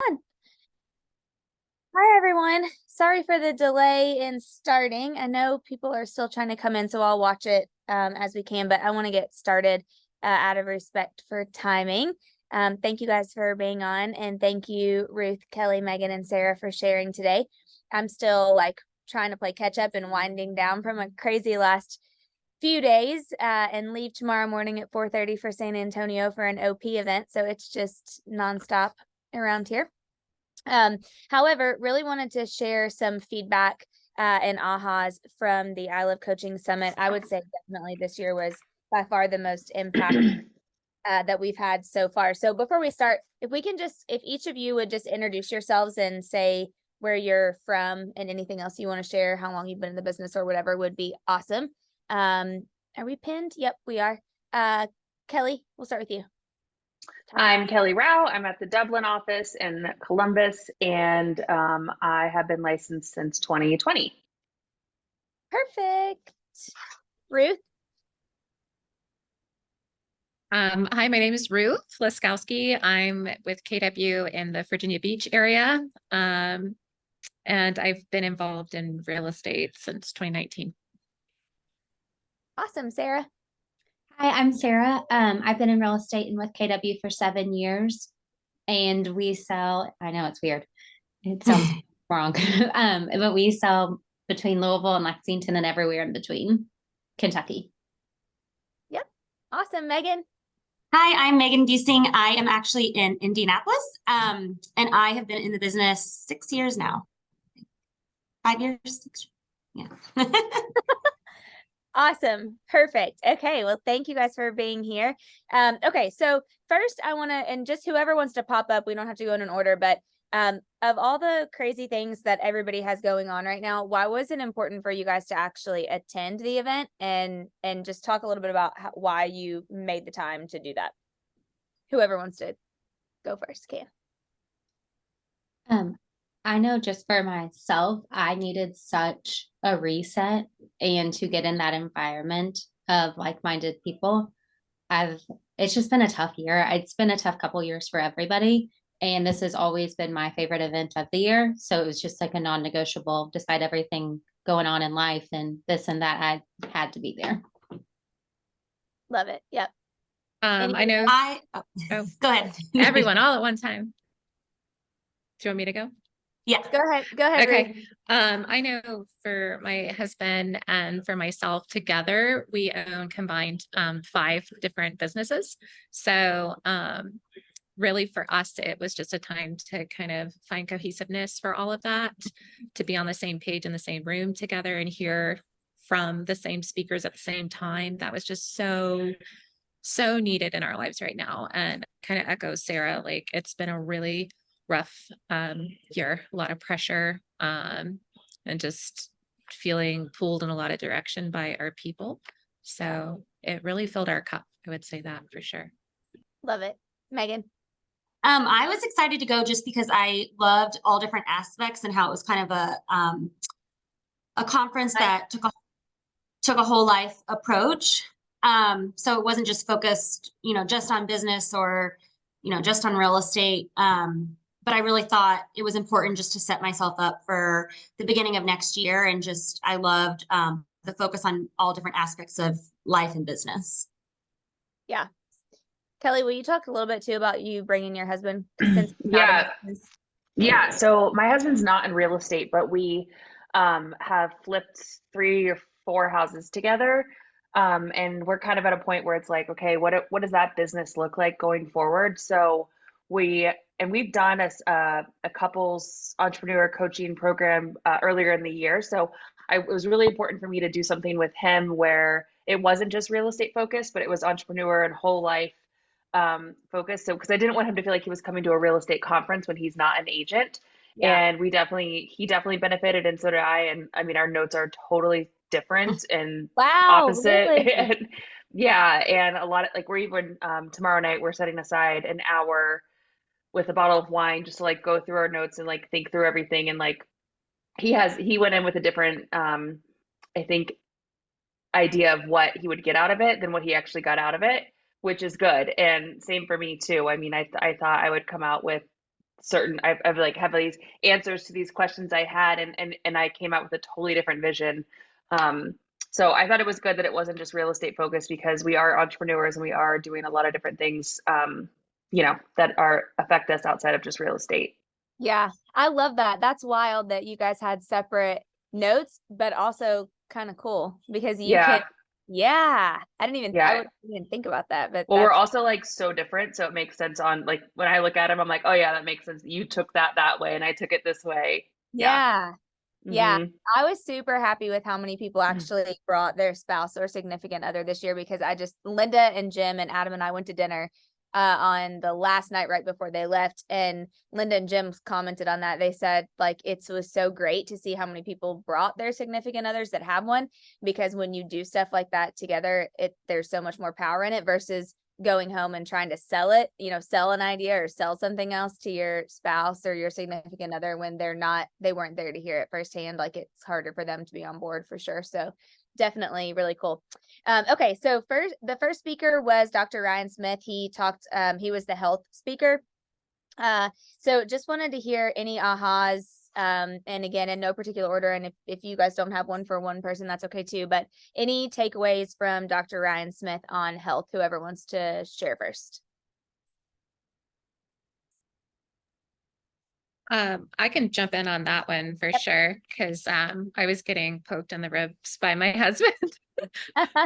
on. Hi, everyone. Sorry for the delay in starting. I know people are still trying to come in, so I'll watch it as we can, but I want to get started out of respect for timing. Thank you guys for being on, and thank you, Ruth, Kelly, Megan, and Sarah for sharing today. I'm still trying to play catch up and winding down from a crazy last few days and leave tomorrow morning at 4:30 for San Antonio for an OP event. So it's just nonstop around here. However, really wanted to share some feedback and ahas from the I Love Coaching Summit. I would say definitely this year was by far the most impact that we've had so far. So before we start, if each of you would just introduce yourselves and say where you're from and anything else you want to share, how long you've been in the business or whatever would be awesome. Are we pinned? Yep, we are. Kelly, we'll start with you. I'm Kelly Rao. I'm at the Dublin office in Columbus, and I have been licensed since 2020. Perfect. Ruth? Hi, my name is Ruth Laskowski. I'm with KW in the Virginia Beach area, and I've been involved in real estate since 2019. Awesome. Sarah? Hi, I'm Sarah. I've been in real estate and with KW for 7 years, and we sell, I know it's weird. It sounds wrong. But we sell between Louisville and Lexington and everywhere in between Kentucky. Yep. Awesome. Megan? Hi, I'm Megan Giesing. I am actually in Indianapolis, and I have been in the business 6 years now. 5 years, 6 years. Yeah. Awesome. Perfect. Okay. Well, thank you guys for being here. Okay. So first I want to, and just whoever wants to pop up, we don't have to go in an order, but of all the crazy things that everybody has going on right now, why was it important for you guys to actually attend the event and just talk a little bit about why you made the time to do that? Whoever wants to go first can. I know just for myself, I needed such a reset and to get in that environment of like-minded people. It's just been a tough year. It's been a tough couple years for everybody. And this has always been my favorite event of the year. So it was just like a non-negotiable, despite everything going on in life and this and that, I had to be there. Love it. Yep. I know. Go ahead. Everyone all at one time. Do you want me to go? Yeah. Go ahead. Go ahead. Okay. Ruth. I know for my husband and for myself together, we own combined 5 different businesses. So really for us, it was just a time to kind of find cohesiveness for all of that, to be on the same page in the same room together and hear from the same speakers at the same time. That was just so needed in our lives right now. And kind of echoes Sarah, like it's been a really rough year, a lot of pressure, and just feeling pulled in a lot of direction by our people. So it really filled our cup. I would say that for sure. Love it. Megan? I was excited to go just because I loved all different aspects and how it was kind of a conference that took a whole life approach. So it wasn't just focused, just on business or, just on real estate. But I really thought it was important just to set myself up for the beginning of next year. And I loved the focus on all different aspects of life and business. Yeah. Kelly, will you talk a little bit too about you bringing your husband? Yeah. So my husband's not in real estate, but we have flipped 3 or 4 houses together. And we're kind of at a point where it's like, okay, what does that business look like going forward? So we've done a couples entrepreneur coaching program earlier in the year. So it was really important for me to do something with him where it wasn't just real estate focused, but it was entrepreneur and whole life focused. So because I didn't want him to feel like he was coming to a real estate conference when he's not an agent. Yeah. And he definitely benefited, and so did I. And I mean, our notes are totally different and opposite. Really? And, yeah, and a lot of we're even tomorrow night we're setting aside an hour with a bottle of wine just to go through our notes and think through everything. And he went in with a different I think idea of what he would get out of it than what he actually got out of it, which is good. And same for me too. I mean, I thought I would come out with I've like have these answers to these questions I had, and I came out with a totally different vision. So I thought it was good that it wasn't just real estate focused, because we are entrepreneurs and we are doing a lot of different things, that affect us outside of just real estate. Yeah, I love that. That's wild that you guys had separate notes, but also kind of cool because you Yeah. can, yeah, I Yeah. wouldn't even think about that, but Well, we're that's, also like so different, so it makes sense on like when I look at him, I'm like, oh yeah, that makes sense. You took that way, and I took it this way. Yeah. yeah. Yeah, Hmm. I was super happy with how many people actually brought their spouse or significant other this year because Linda and Jim and Adam and I went to dinner on the last night right before they left, and Linda and Jim commented on that. They said like it was so great to see how many people brought their significant others that have one, because when you do stuff like that together, there's so much more power in it versus going home and trying to sell it, sell an idea or sell something else to your spouse or your significant other when they weren't there to hear it firsthand. Like it's harder for them to be on board for sure. So definitely really cool. Okay. So the first speaker was Dr. Ryan Smith. He was the health speaker. So just wanted to hear any ahas, and again, in no particular order. And if you guys don't have one for one person, that's okay too. But any takeaways from Dr. Ryan Smith on health, whoever wants to share first. I can jump in on that one for sure, because I was getting poked in the ribs by my husband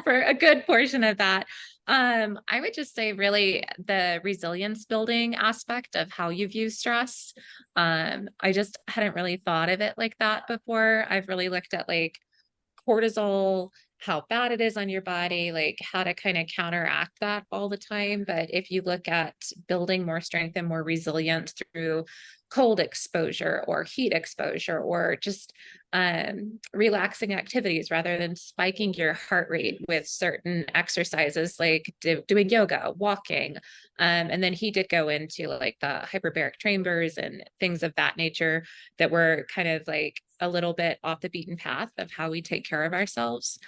for a good portion of that. I would just say really the resilience building aspect of how you view stress. I just hadn't really thought of it like that before. I've really looked at like cortisol, how bad it is on your body, like how to kind of counteract that all the time. But if you look at building more strength and more resilience through cold exposure or heat exposure, or just relaxing activities rather than spiking your heart rate with certain exercises like doing yoga, walking. And then he did go into like the hyperbaric chambers and things of that nature that were kind of like a little bit off the beaten path of how we take care of ourselves.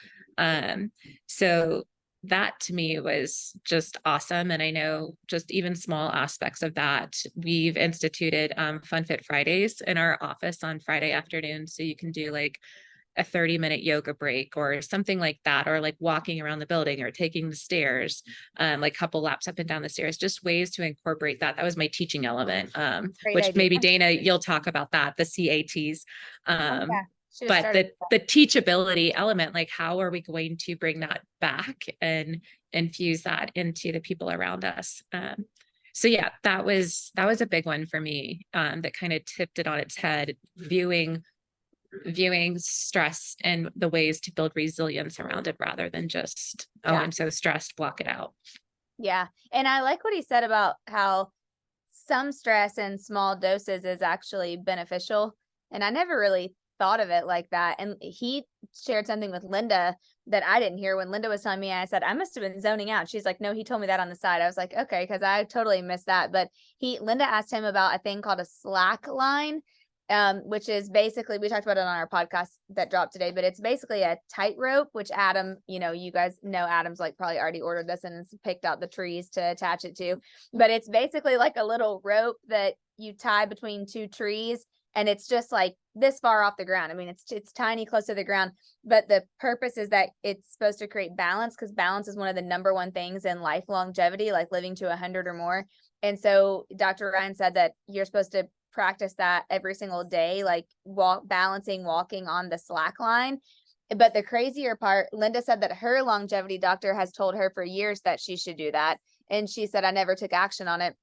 So that to me was just awesome. And I know just even small aspects of that, we've instituted Fun Fit Fridays in our office on Friday afternoon. So you can do like a 30-minute yoga break or something like that, or like walking around the building or taking the stairs, like couple laps up and down the stairs, just ways to incorporate that. That was my teaching element, which idea. maybe Dana, you'll talk about that, the CATs. Yeah. But the teachability element, like how are we going to bring that back and infuse that into the people around us? So yeah, that was a big one for me, that kind of tipped it on its head, viewing stress and the ways to build resilience around it rather than just, oh, I'm so stressed, block it out. Yeah. And I like what he said about how some stress in small doses is actually beneficial. And I never really thought of it like that. And he shared something with Linda that I didn't hear when Linda was telling me. I said, I must have been zoning out. She's like, no, he told me that on the side. I was like, okay, because I totally missed that. But Linda asked him about a thing called a slack line, which is basically, we talked about it on our podcast that dropped today, but it's basically a tightrope, which Adam, you guys know Adam's like probably already ordered this and has picked out the trees to attach it to, but it's basically like a little rope that you tie between two trees. And it's just like this far off the ground. I mean, it's tiny, close to the ground, but the purpose is that it's supposed to create balance, because balance is one of the number one things in life longevity, like living to 100 or more. And so Dr. Ryan said that you're supposed to practice that every single day, like walking on the slack line. But the crazier part, Linda said that her longevity doctor has told her for years that she should do that. And she said, I never took action on it.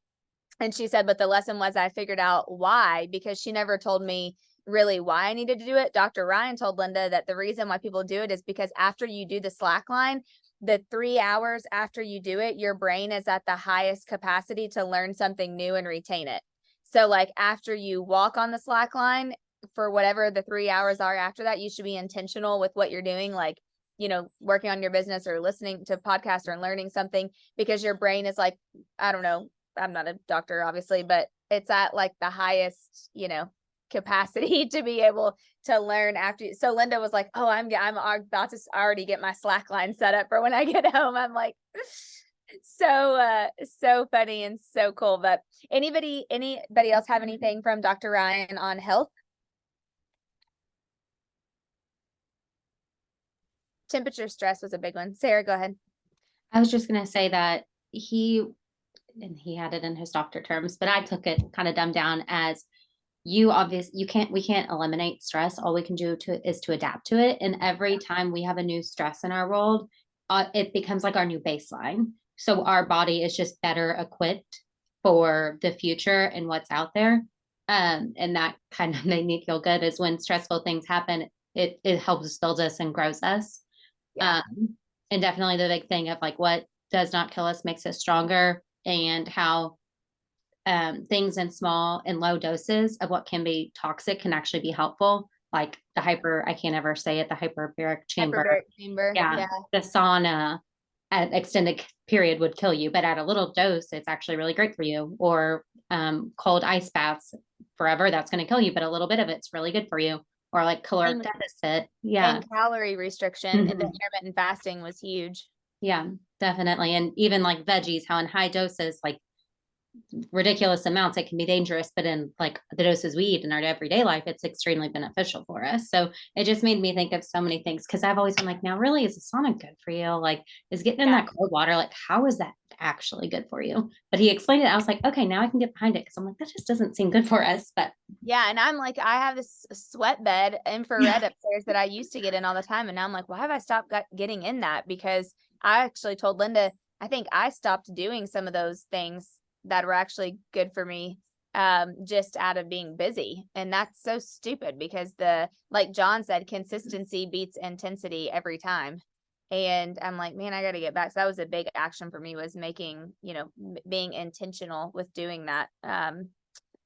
And she said, but the lesson was I figured out why, because she never told me really why I needed to do it. Dr. Ryan told Linda that the reason why people do it is because after you do the slack line, the 3 hours after you do it, your brain is at the highest capacity to learn something new and retain it. So like after you walk on the slack line, for whatever the 3 hours are after that, you should be intentional with what you're doing, like, working on your business or listening to podcasts or learning something, because your brain is like, I don't know, I'm not a doctor, obviously, but it's at like the highest, capacity to be able to learn after. So Linda was like, oh, I'm about to already get my slack line set up for when I get home. I'm like, So funny and so cool. But anybody else have anything from Dr. Ryan on health? Temperature stress was a big one. Sarah, go ahead. I was just gonna say that and he had it in his doctor terms, but I took it kind of dumbed down as we can't eliminate stress. All we can do is to adapt to it. And every time we have a new stress in our world, it becomes like our new baseline. So our body is just better equipped for the future and what's out there. And that kind of made me feel good is when stressful things happen, it helps build us and grows us. Yeah. And definitely the big thing of like what does not kill us makes us stronger, and how things in small and low doses of what can be toxic can actually be helpful. Like I can't ever say it, the hyperbaric chamber. Hyperbaric chamber. Yeah. The sauna at extended period would kill you, but at a little dose, it's actually really great for you. Or cold ice baths forever, that's going to kill you, but a little bit of it's really good for you. Or like caloric And- deficit. Yeah. And calorie restriction and the Mhm. intermittent fasting was huge. Yeah, definitely. And even like veggies, how in high doses, like ridiculous amounts, it can be dangerous, but in like the doses we eat in our everyday life, it's extremely beneficial for us. So it just made me think of so many things, because I've always been like, now really, is the sauna good for you? Like, is getting in Yeah. that cold water, like how is that actually good for you? But he explained it. I was like, okay, now I can get behind it, because I'm like, that just doesn't seem good for us. But Yeah, and I'm like, I have this sweat bed infrared upstairs that I used to get in all the time, and now I'm like, why have I stopped getting in that? Because I actually told Linda, I think I stopped doing some of those things that were actually good for me, just out of being busy, and that's so stupid because like John said, consistency beats intensity every time. And I'm like, man, I got to get back. So that was a big action for me, was making, being intentional with doing that.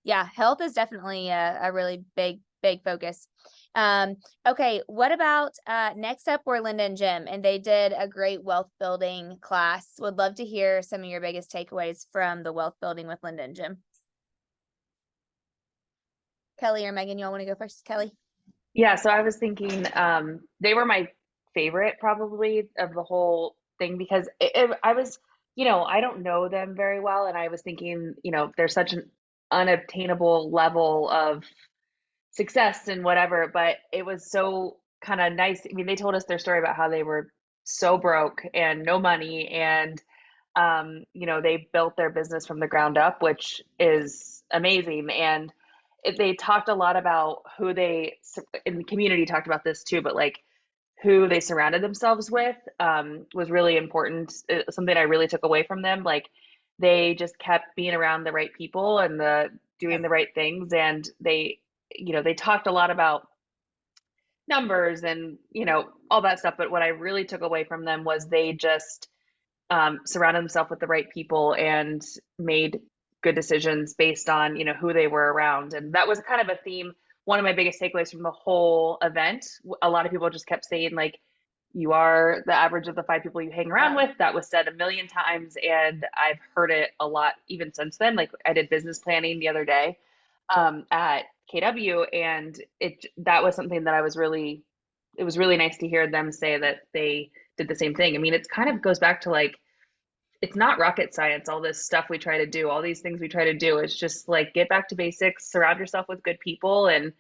Yeah, health is definitely a really big focus. Okay, what about next up were Linda and Jim, and they did a great wealth building class. Would love to hear some of your biggest takeaways from the wealth building with Linda and Jim. Kelly or Megan, you all want to go first? Kelly? Yeah, so I was thinking they were my favorite probably of the whole thing, because I was, I don't know them very well, and I was thinking, there's such an unobtainable level of success and whatever, but it was so kind of nice. I mean, they told us their story about how they were so broke and no money, and they built their business from the ground up, which is amazing. And they talked a lot about who they, in the community talked about this too, but like who they surrounded themselves with was really important. Something I really took away from them. Like they just kept being around the right people and doing the right things. And they talked a lot about numbers and, all that stuff. But what I really took away from them was they just surrounded themselves with the right people and made good decisions based on, who they were around. And that was kind of a theme. One of my biggest takeaways from the whole event, a lot of people just kept saying, like, you are the average of the 5 people you hang around with. That was said a million times, and I've heard it a lot even since then. Like, I did business planning the other day at KW, and that was something that it was really nice to hear them say that they did the same thing. I mean, it kind of goes back to like, it's not rocket science, all this stuff we try to do, all these things we try to do. It's just like, get back to basics, surround yourself with good people. And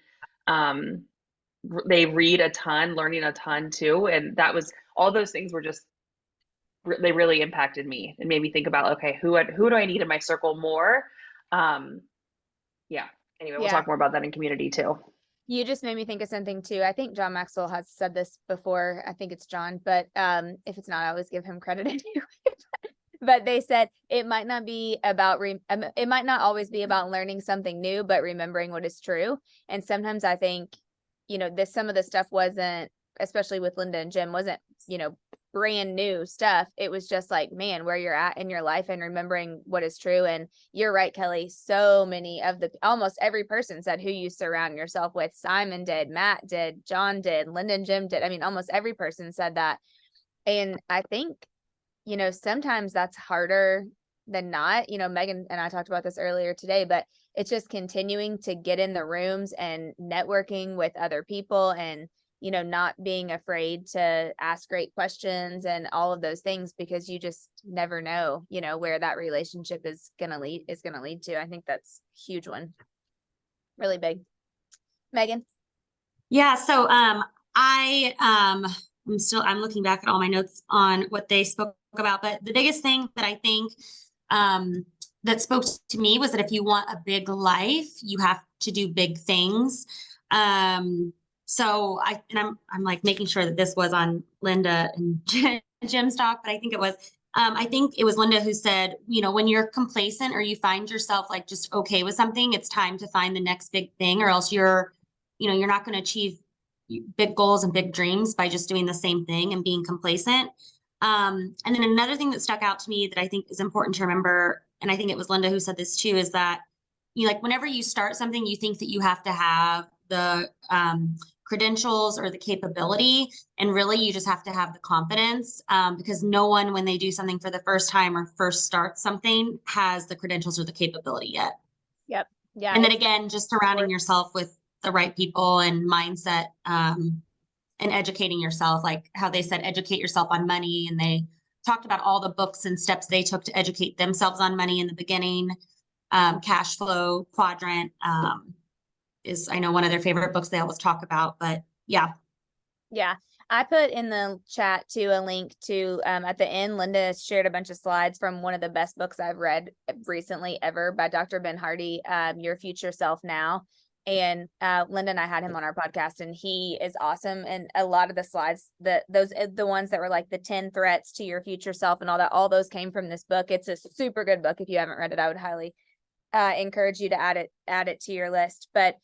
they read a ton, learning a ton too. And that was, all those things were just, they really impacted me and made me think about, okay, who do I need in my circle more? Yeah. Anyway, we'll talk more about that in community too. You just made me think of something too. I think John Maxwell has said this before. I think it's John, but if it's not, I always give him credit anyway. But they said it might not be about it might not always be about learning something new, but remembering what is true. And sometimes I think, some of the stuff wasn't, especially with Linda and Jim, wasn't, brand new stuff. It was just like, man, where you're at in your life and remembering what is true. And you're right, Kelly. So many of almost every person said who you surround yourself with. Simon did, Matt did, John did, Linda and Jim did. I mean, almost every person said that. And I think, sometimes that's harder than not. Megan and I talked about this earlier today, but it's just continuing to get in the rooms and networking with other people and not being afraid to ask great questions and all of those things, because you just never know, where that relationship is gonna lead to. I think that's a huge one. Really big. Megan? Yeah, so I'm looking back at all my notes on what they spoke about, but the biggest thing that I think that spoke to me was that if you want a big life, you have to do big things. So I'm like making sure that this was on Linda and Jim's talk, but I think it was. I think it was Linda who said, when you're complacent or you find yourself like just okay with something, it's time to find the next big thing, or else you're not going to achieve big goals and big dreams by just doing the same thing and being complacent. And then another thing that stuck out to me that I think is important to remember, and I think it was Linda who said this too, is that whenever you start something, you think that you have to have the credentials or the capability, and really you just have to have the confidence, because no one, when they do something for the first time or first start something, has the credentials or the capability yet. Yep. Yeah. And then again, just surrounding yourself with the right people and mindset, and educating yourself, like how they said, educate yourself on money. And they talked about all the books and steps they took to educate themselves on money in the beginning. Cash Flow Quadrant is, I know, one of their favorite books they always talk about, but yeah. Yeah. I put in the chat too a link to at the end, Linda shared a bunch of slides from one of the best books I've read recently ever by Dr. Ben Hardy, Your Future Self Now. And Linda and I had him on our podcast, and he is awesome. And a lot of the slides, the ones that were like the 10 threats to your future self and all that, all those came from this book. It's a super good book. If you haven't read it, I would highly encourage you to add it to your list. But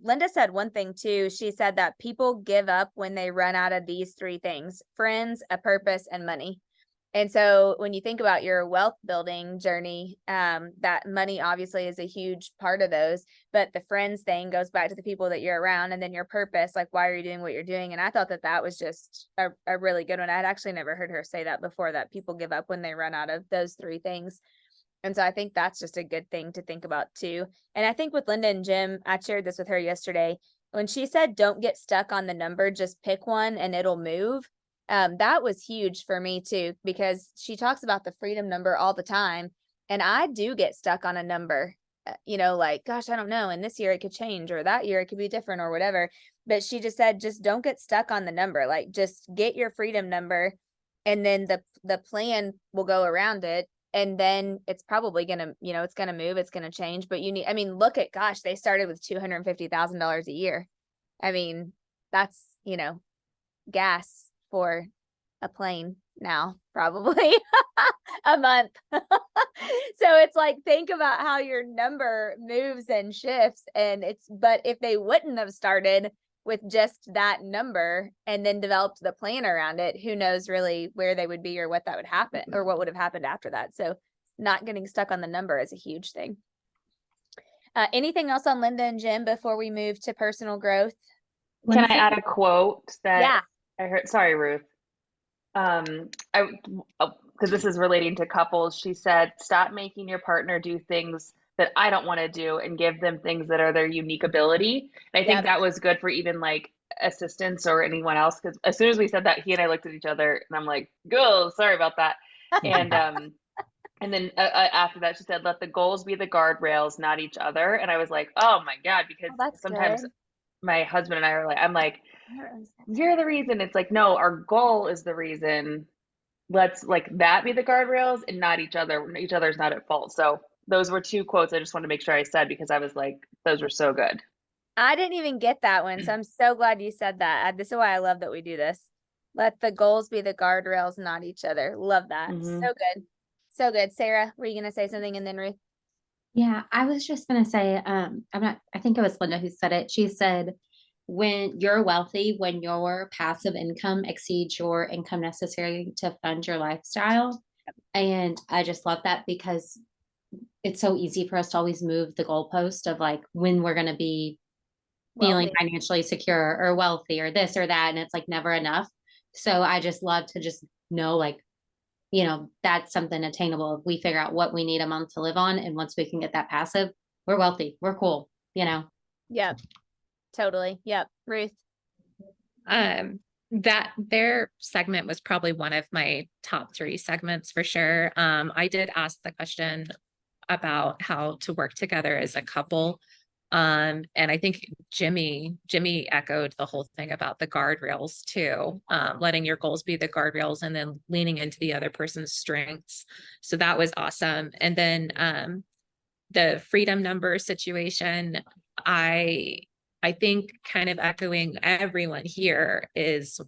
Linda said one thing too. She said that people give up when they run out of these three things: friends, a purpose, and money. And so when you think about your wealth building journey, that money obviously is a huge part of those, but the friends thing goes back to the people that you're around, and then your purpose, like why are you doing what you're doing? And I thought that was just a really good one. I'd actually never heard her say that before, that people give up when they run out of those three things. And so I think that's just a good thing to think about too. And I think with Linda and Jim, I shared this with her yesterday, when she said, don't get stuck on the number, just pick one and it'll move. That was huge for me too, because she talks about the freedom number all the time. And I do get stuck on a number, like, gosh, I don't know. And this year it could change, or that year it could be different, or whatever. But she just said, just don't get stuck on the number. Like, just get your freedom number, and then the plan will go around it. And then it's probably gonna, it's gonna move, it's gonna change. But look at, gosh, they started with $250,000 a year. I mean, that's, gas for a plane now, probably a month. So it's like, think about how your number moves and shifts. But if they wouldn't have started with just that number and then developed the plan around it, who knows really where they would be or what that would happen, or what would have happened after that. So not getting stuck on the number is a huge thing. Anything else on Linda and Jim before we move to personal growth? Can I add a quote that I heard? Sorry, Ruth. Because this is relating to couples. She said, stop making your partner do things that I don't want to do, and give them things that are their unique ability. And I think that was good for even like assistants or anyone else. Because as soon as we said that, he and I looked at each other, and I'm like, "Go, sorry about that." And then after that, she said, let the goals be the guardrails, not each other. And I was like, oh my God, because sometimes my husband and I are like, I'm like, you're the reason. It's like, no, our goal is the reason. Let's like that be the guardrails and not each other. Each other's not at fault. So those were two quotes I just wanted to make sure I said, because I was like, those were so good. I didn't even get that one. So I'm so glad you said that. This is why I love that we do this. Let the goals be the guardrails, not each other. Love that. Mm-hmm. So good. So good. Sarah, were you going to say something, and then Ruth? Yeah, I was just going to say, I think it was Linda who said it. She said, when you're wealthy, when your passive income exceeds your income necessary to fund your lifestyle. And I just love that, because it's so easy for us to always move the goalpost of like when we're going to be feeling financially secure or wealthy or this or that. And it's like never enough. So I just love to just know, like, that's something attainable. If we figure out what we need a month to live on, and once we can get that passive, we're wealthy, we're cool, Yep. Totally. Yep. Ruth. That their segment was probably one of my top 3 segments for sure. I did ask the question about how to work together as a couple. And I think Jimmy echoed the whole thing about the guardrails too, letting your goals be the guardrails and then leaning into the other person's strengths. So that was awesome. And then the freedom number situation, I think kind of echoing everyone here is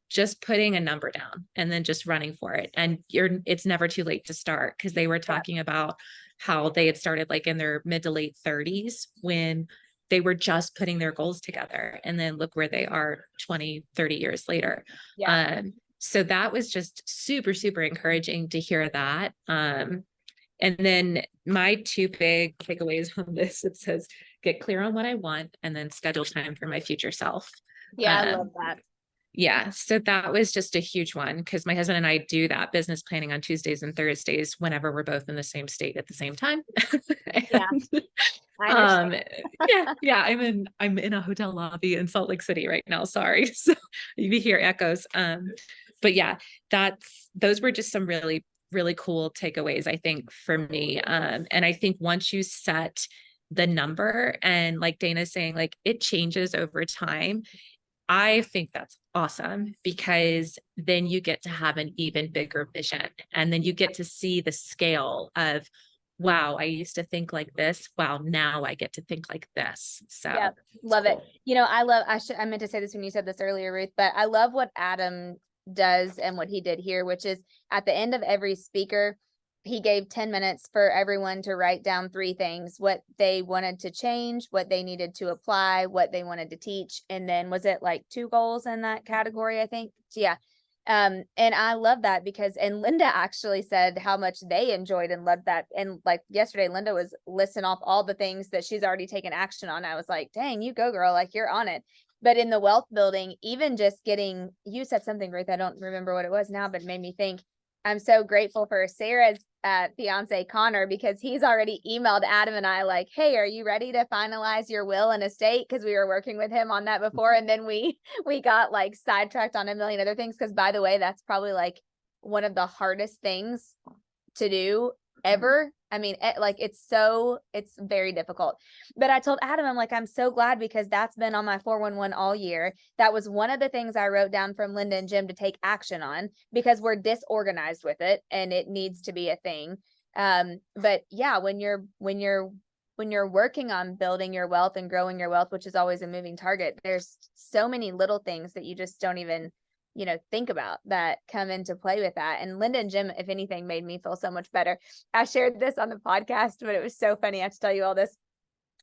just putting a number down and then just running for it. And it's never too late to start, because they were talking about how they had started like in their mid to late 30s when they were just putting their goals together. And then look where they are 20, 30 years later. Yeah. So that was just super, super encouraging to hear that. And then my 2 big takeaways on this, it says, get clear on what I want and then schedule time for my future self. Yeah, I love that. Yeah. So that was just a huge one, because my husband and I do that business planning on Tuesdays and Thursdays whenever we're both in the same state at the same time. Yeah. I understand. Yeah. I'm in a hotel lobby in Salt Lake City right now. Sorry. So you hear echoes. But yeah, those were just some really, really cool takeaways, I think, for me. And I think once you set the number, and like Dana's saying, like it changes over time, I think that's awesome, because then you get to have an even bigger vision, and then you get to see the scale of, wow, I used to think like this. Wow, now I get to think like this. So Yep, love it. You know, I meant to say this when you said this earlier, Ruth, but I love what Adam does and what he did here, which is at the end of every speaker, he gave 10 minutes for everyone to write down 3 things: what they wanted to change, what they needed to apply, what they wanted to teach. And then was it like 2 goals in that category, I think? So, yeah. And I love that because, and Linda actually said how much they enjoyed and loved that. And like yesterday, Linda was listing off all the things that she's already taken action on. I was like, dang, you go, girl, like you're on it. But in the wealth building, even just getting, you said something, Ruth, I don't remember what it was now, but it made me think. I'm so grateful for Sarah's fiance Connor, because he's already emailed Adam and I like, hey, are you ready to finalize your will and estate? Because we were working with him on that before, and then we got like sidetracked on a million other things. Because by the way, that's probably like one of the hardest things to do ever. I mean, it's very difficult. But I told Adam, I'm like, I'm so glad, because that's been on my 411 all year. That was one of the things I wrote down from Linda and Jim to take action on, because we're disorganized with it and it needs to be a thing. But yeah, when you're working on building your wealth and growing your wealth, which is always a moving target, there's so many little things that you just don't even think about that come into play with that. And Linda and Jim, if anything, made me feel so much better. I shared this on the podcast, but it was so funny. I have to tell you all this.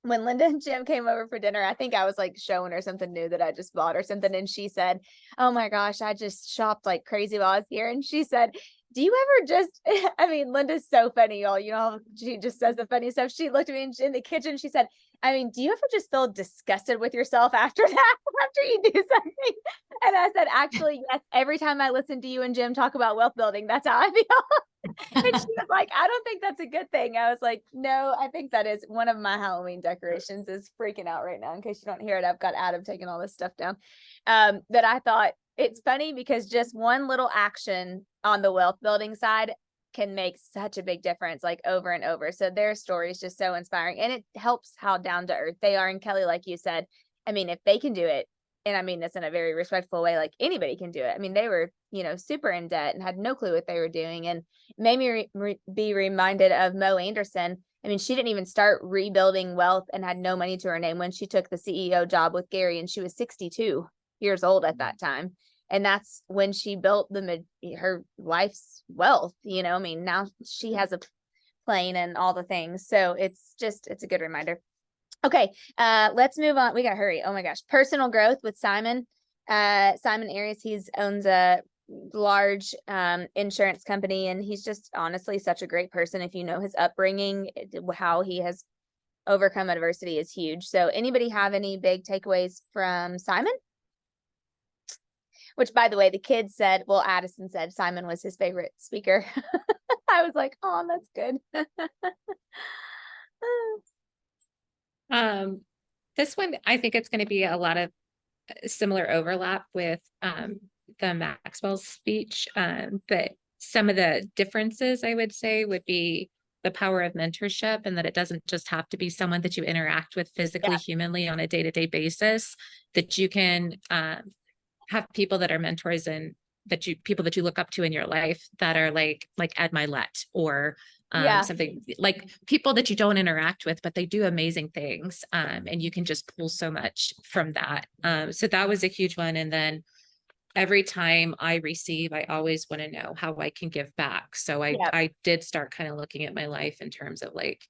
When Linda and Jim came over for dinner, I think I was like showing her something new that I just bought or something. And she said, oh my gosh, I just shopped like crazy while I was here. And she said, do you ever just, I mean, Linda's so funny, y'all, she just says the funny stuff. She looked at me in the kitchen. She said, I mean, do you ever just feel disgusted with yourself after that, after you do something? And I said, actually, yes, every time I listen to you and Jim talk about wealth building, that's how I feel. And she was like, I don't think that's a good thing. I was like, no, I think that is one of my Halloween decorations is freaking out right now. In case you don't hear it, I've got Adam taking all this stuff down. But I thought it's funny because just one little action on the wealth building side can make such a big difference, like over and over. So their story is just so inspiring, and it helps how down to earth they are. And Kelly, like you said, I mean, if they can do it, and I mean this in a very respectful way, like anybody can do it. I mean, they were, super in debt and had no clue what they were doing, and made me be reminded of Mo Anderson. I mean, she didn't even start rebuilding wealth and had no money to her name when she took the CEO job with Gary, and she was 62 years old at that time. And that's when she built her life's wealth, I mean, now she has a plane and all the things. So it's a good reminder. Okay. Let's move on. We got to hurry. Oh my gosh. Personal growth with Simon. Simon Arias, owns a large insurance company, and he's just honestly such a great person. If you know his upbringing, how he has overcome adversity is huge. So anybody have any big takeaways from Simon? Which, by the way, the kids said, well, Addison said Simon was his favorite speaker. I was like, oh, that's good. This one, I think it's going to be a lot of similar overlap with the Maxwell speech, but some of the differences I would say would be the power of mentorship, and that it doesn't just have to be someone that you interact with physically, humanly on a day-to-day basis, that you can have people that are mentors and people that you look up to in your life that are like Ed Milet or something like people that you don't interact with, but they do amazing things. And you can just pull so much from that. So that was a huge one. And then every time I receive, I always want to know how I can give back. So I did start kind of looking at my life in terms of like,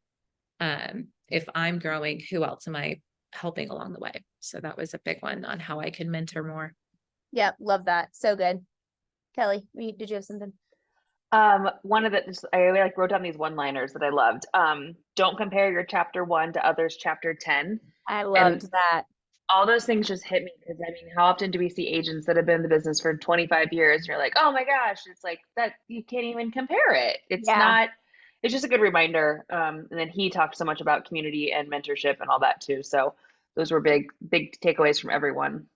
if I'm growing, who else am I helping along the way? So that was a big one on how I can mentor more. Yep. Love that. So good. Kelly, did you have something? One of I like wrote down these one-liners that I loved. Don't compare your chapter 1 to others chapter 10. I loved that. All those things just hit me because I mean, how often do we see agents that have been in the business for 25 years and you're like, oh my gosh, it's like that you can't even compare it. It's not, it's just a good reminder. And then he talked so much about community and mentorship and all that too. So those were big takeaways from everyone.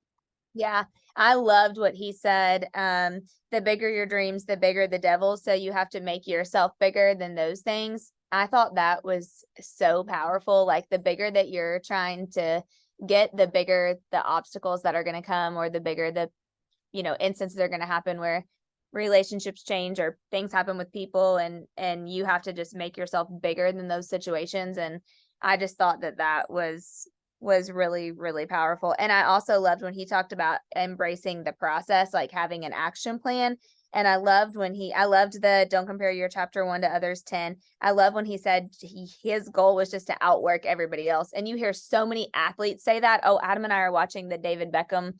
Yeah, I loved what he said. The bigger your dreams, the bigger the devil. So you have to make yourself bigger than those things. I thought that was so powerful. Like the bigger that you're trying to get, the bigger the obstacles that are going to come, or the bigger the, instances are going to happen where relationships change or things happen with people, and you have to just make yourself bigger than those situations. And I just thought that was really, really powerful. And I also loved when he talked about embracing the process, like having an action plan. And I loved the don't compare your chapter 1 to others 10. I love when he said his goal was just to outwork everybody else. And you hear so many athletes say that. Oh, Adam and I are watching the David Beckham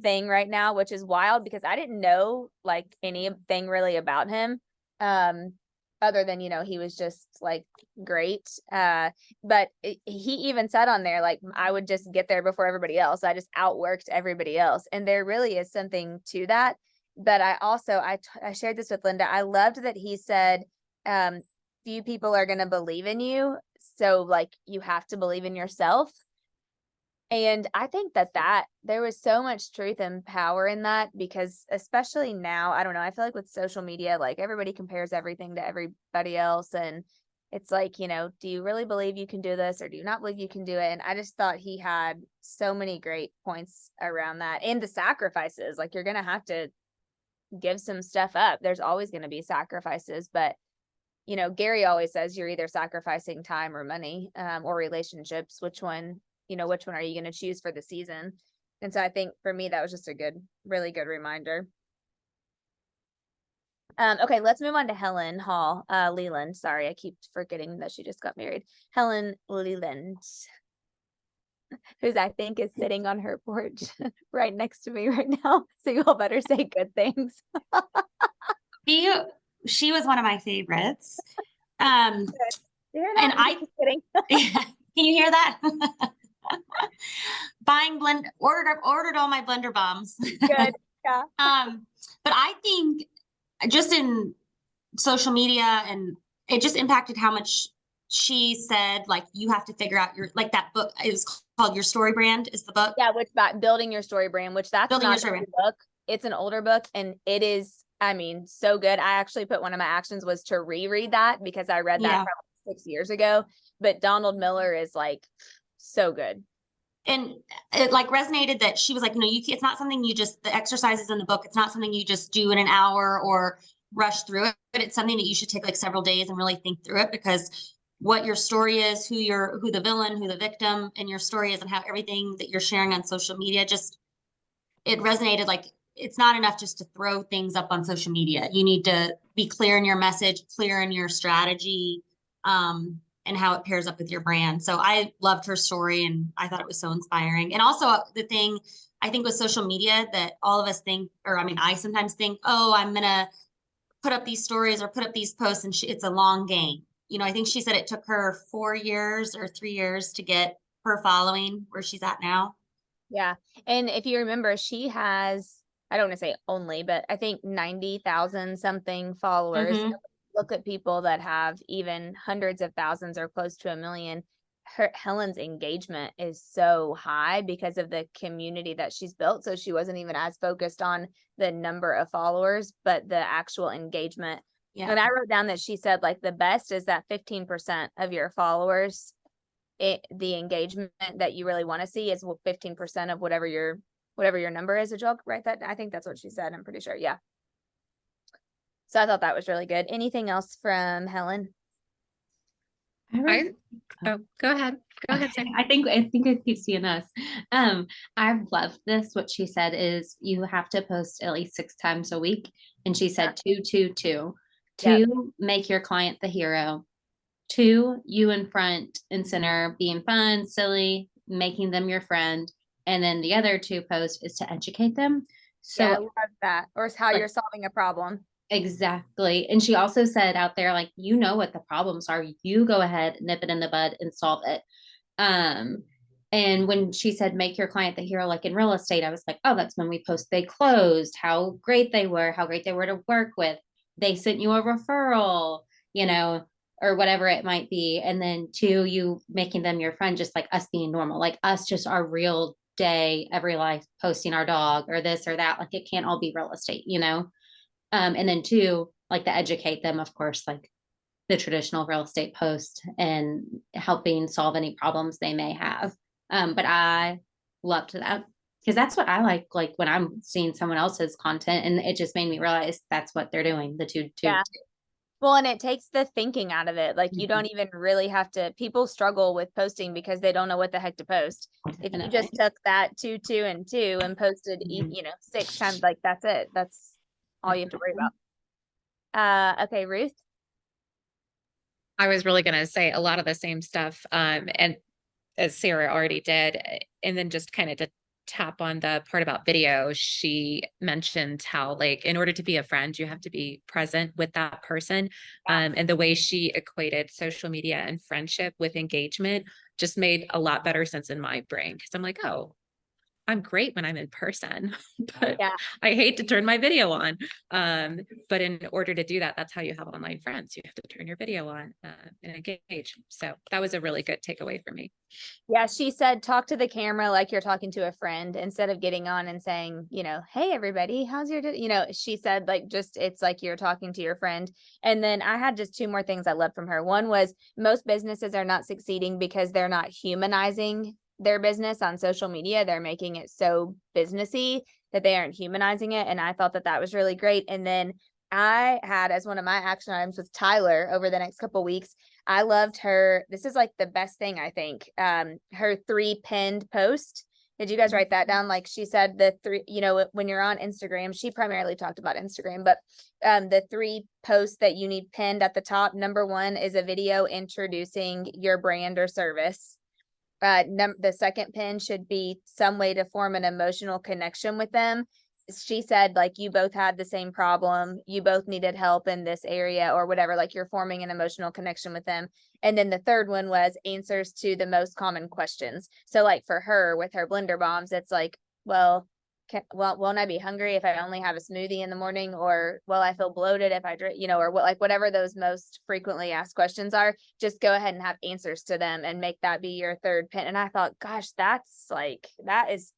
thing right now, which is wild because I didn't know like anything really about him. Other than, he was just like great. But he even said on there, like, I would just get there before everybody else. I just outworked everybody else. And there really is something to that. But I also, I shared this with Linda. I loved that he said, few people are going to believe in you. So like, you have to believe in yourself. And I think that there was so much truth and power in that, because especially now, I don't know, I feel like with social media, like everybody compares everything to everybody else. And it's like, do you really believe you can do this, or do you not believe you can do it? And I just thought he had so many great points around that, and the sacrifices. Like, you're going to have to give some stuff up. There's always going to be sacrifices, but Gary always says you're either sacrificing time or money, or relationships. Which one are you going to choose for the season? And so I think for me, that was just a really good reminder. Okay, let's move on to Helen Hall, Leland. Sorry, I keep forgetting that she just got married. Helen Leland, who's I think is sitting on her porch right next to me right now. So you all better say good things. She was one of my favorites. And I just kidding. Can you hear that? Ordered all my blender bombs. Good. Yeah. But I think just in social media, and it just impacted how much she said, like, you have to figure out like that book is called Your Story Brand is the book. Yeah, which about building your story brand, which that's Building not Your a Story new book. It's an older book, and it is, so good. I actually put one of my actions was to reread that, because I read that probably 6 years ago, but Donald Miller is like so good. And it like resonated that she was like, it's not something the exercises in the book, it's not something you just do in an hour or rush through it, but it's something that you should take like several days and really think through it, because what your story is, who the villain, who the victim in your story is, and how everything that you're sharing on social media, it resonated. Like, it's not enough just to throw things up on social media. You need to be clear in your message, clear in your strategy, and how it pairs up with your brand. So I loved her story, and I thought it was so inspiring. And also the thing I think with social media that all of us think, or I sometimes think, oh, I'm going to put up these stories or put up these posts, and it's a long game. I think she said it took her 4 years or 3 years to get her following where she's at now. Yeah. And if you remember, she has, I don't want to say only, but I think 90,000 something followers. Mm-hmm. Look at people that have even hundreds of thousands or close to 1 million. Helen's engagement is so high because of the community that she's built. So she wasn't even as focused on the number of followers, but the actual engagement. Yeah. And I wrote down that she said like the best is that 15% of your followers, the engagement that you really want to see is 15% of whatever your number is. Did y'all write that? I think that's what she said. I'm pretty sure. Yeah. So I thought that was really good. Anything else from Helen? I, oh, go ahead. Go ahead, Sam. I think it keeps seeing us. I've loved this. What she said is you have to post at least 6 times a week. And she said 2, 2, 2. Yep. 2, make your client the hero. 2, you in front and center, being fun, silly, making them your friend. And then the other 2 posts is to educate them. So Yeah, I love that. Or how like- you're solving a problem. exactly. And she also said out there, like, you know what the problems are. You go ahead, nip it in the bud and solve it. And when she said, make your client the hero, like in real estate, I was like, oh, that's when we post they closed, how great they were to work with. They sent you a referral, or whatever it might be. And then 2, you making them your friend, just like us being normal, like us, just our real day, every life, posting our dog or this or that. Like it can't all be real estate, and then 2, like to educate them, of course, like the traditional real estate post and helping solve any problems they may have. But I loved that because that's what I like when I'm seeing someone else's content, and it just made me realize that's what they're doing. The two. Yeah. Well, and it takes the thinking out of it. Like you don't even really have to, people struggle with posting because they don't know what the heck to post. If you just took that 2, 2, and 2 and posted, 6 times, like that's it. That's all you have to worry about. Okay, Ruth. I was really going to say a lot of the same stuff. And as Sarah already did, and then just kind of to tap on the part about video, she mentioned how like in order to be a friend, you have to be present with that person. And the way she equated social media and friendship with engagement just made a lot better sense in my brain. Because I'm like, oh, I'm great when I'm in person, but Yeah. I hate to turn my video on. But in order to do that, that's how you have online friends. You have to turn your video on and engage. So that was a really good takeaway for me. Yeah, she said, talk to the camera like you're talking to a friend instead of getting on and saying, hey, everybody, how's your day? She said, like, just it's like you're talking to your friend. And then I had just 2 more things I loved from her. One was most businesses are not succeeding because they're not humanizing their business on social media. They're making it so businessy that they aren't humanizing it. And I thought that that was really great. And then I had as one of my action items with Tyler over the next couple of weeks. I loved her. This is like the best thing, I think. Her 3 pinned post. Did you guys write that down? Like she said, the 3, when you're on Instagram, she primarily talked about Instagram, but the 3 posts that you need pinned at the top. Number 1 is a video introducing your brand or service. The second pin should be some way to form an emotional connection with them. She said, like, you both had the same problem, you both needed help in this area or whatever, like you're forming an emotional connection with them. And then the third one was answers to the most common questions. So like for her with her blender bombs, it's like, well, won't I be hungry if I only have a smoothie in the morning? Or, well, I feel bloated if I drink, or what, like whatever those most frequently asked questions are, just go ahead and have answers to them and make that be your third pin. And I thought, gosh, that's like, that is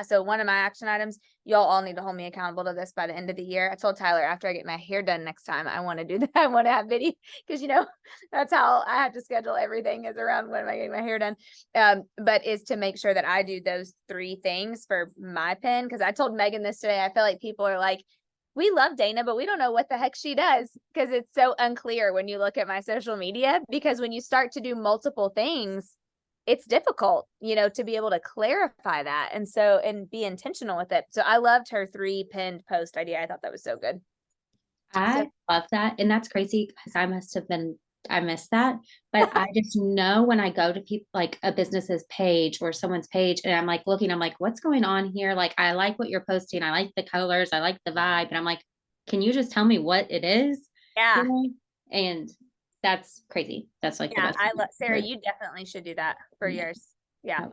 so one of my action items, y'all all need to hold me accountable to this by the end of the year. I told Tyler after I get my hair done next time, I want to do that. I want to have video because that's how I have to schedule everything is around when am I getting my hair done. But is to make sure that I do those 3 things for my pin. Because I told Megan this today. I feel like people are like, we love Dana, but we don't know what the heck she does because it's so unclear when you look at my social media, because when you start to do multiple things, it's difficult, to be able to clarify that. And be intentional with it. So I loved her 3 pinned post idea. I thought that was so good. I love that. And that's crazy because I missed that. But I just know when I go to people like a business's page or someone's page and I'm like looking, I'm like, what's going on here? Like, I like what you're posting. I like the colors. I like the vibe. And I'm like, can you just tell me what it is? Yeah. And that's crazy. That's like, yeah, the best I love Sarah. You definitely should do that for yours. Yeah.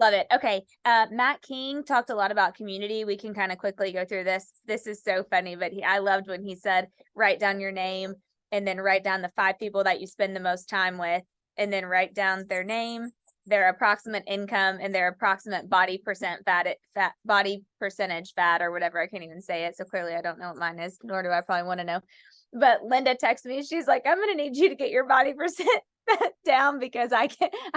Love it. Okay. Matt King talked a lot about community. We can kind of quickly go through this. This is so funny, but I loved when he said, write down your name and then write down the 5 people that you spend the most time with. and then write down their name, their approximate income, and their approximate body percentage fat or whatever. I can't even say it. So clearly I don't know what mine is, nor do I probably want to know. But Linda texted me. She's like, I'm going to need you to get your body percent down because I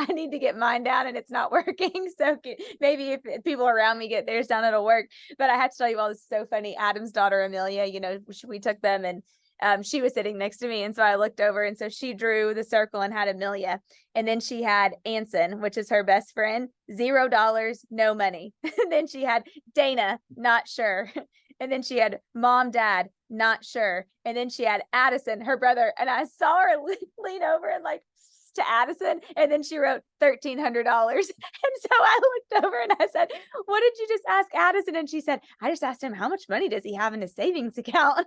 need to get mine down and it's not working. So maybe if people around me get theirs down, it'll work. But I had to tell you all, this is so funny. Adam's daughter, Amelia, you know, we took them and she was sitting next to me. And so I looked over and so she drew the circle and had Amelia. And then she had Anson, which is her best friend, $0, no money. And then she had Dana, not sure. And then she had mom, dad, not sure. And then she had Addison, her brother. And I saw her lean over and like to Addison. And then she wrote $1,300. And so I looked over and I said, what did you just ask Addison? And she said, I just asked him, how much money does he have in his savings account?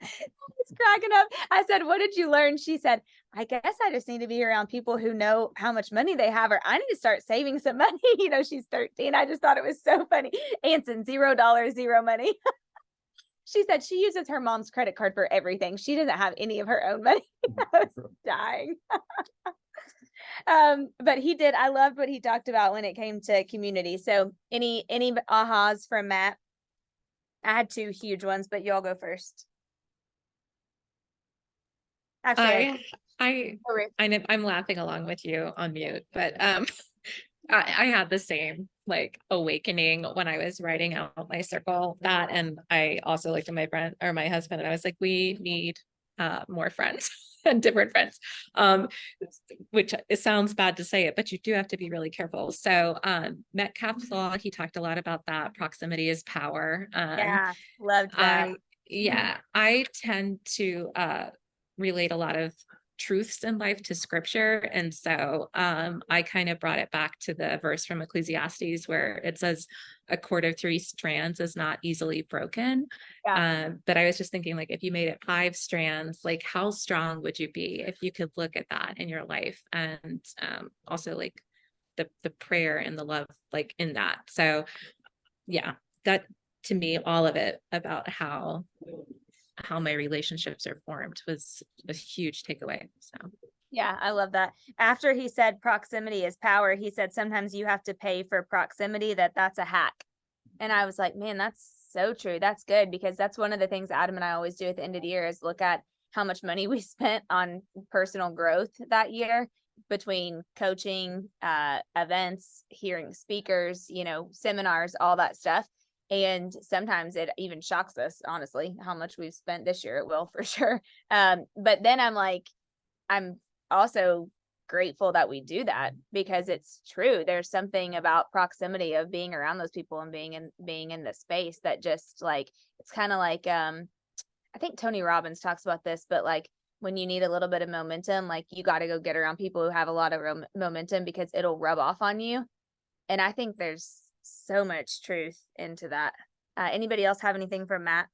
I was cracking up. I said, what did you learn? She said, I guess I just need to be around people who know how much money they have, or I need to start saving some money. You know, she's 13. I just thought it was so funny. Anson, $0, zero money. She said she uses her mom's credit card for everything. She doesn't have any of her own money. I was dying. But he did. I loved what he talked about when it came to community. So any ahas from Matt? I had two huge ones, but y'all go first. Actually, I'm laughing along with you on mute, but I had the same like awakening when I was writing out my circle, that, and I also looked at my friend or my husband and I was like, we need more friends and different friends, which it sounds bad to say it, but you do have to be really careful. So Metcalfe's law, he talked a lot about that. Proximity is power. yeah, loved that. I tend to relate a lot of truths in life to scripture. And so I kind of brought it back to the verse from Ecclesiastes where it says a cord of 3 strands is not easily broken. But I was just thinking, like, if you made it 5 strands, like how strong would you be if you could look at that in your life? And also like the prayer and the love, like in that. So yeah, that to me, all of it about how my relationships are formed was a huge takeaway. So yeah, I love that. After he said proximity is power, he said sometimes you have to pay for proximity, that's a hack. And I was like, man, that's so true. That's good, because that's one of the things Adam and I always do at the end of the year is look at how much money we spent on personal growth that year between coaching, events, hearing speakers, you know, seminars, all that stuff. And sometimes it even shocks us, honestly, how much we've spent this year. It will for sure. But then I'm like, I'm also grateful that we do that, because it's true. There's something about proximity of being around those people and being in the space that just like, it's kind of like, I think Tony Robbins talks about this, but like when you need a little bit of momentum, like you got to go get around people who have a lot of momentum because it'll rub off on you. And I think there's so much truth into that. Anybody else have anything from Matt?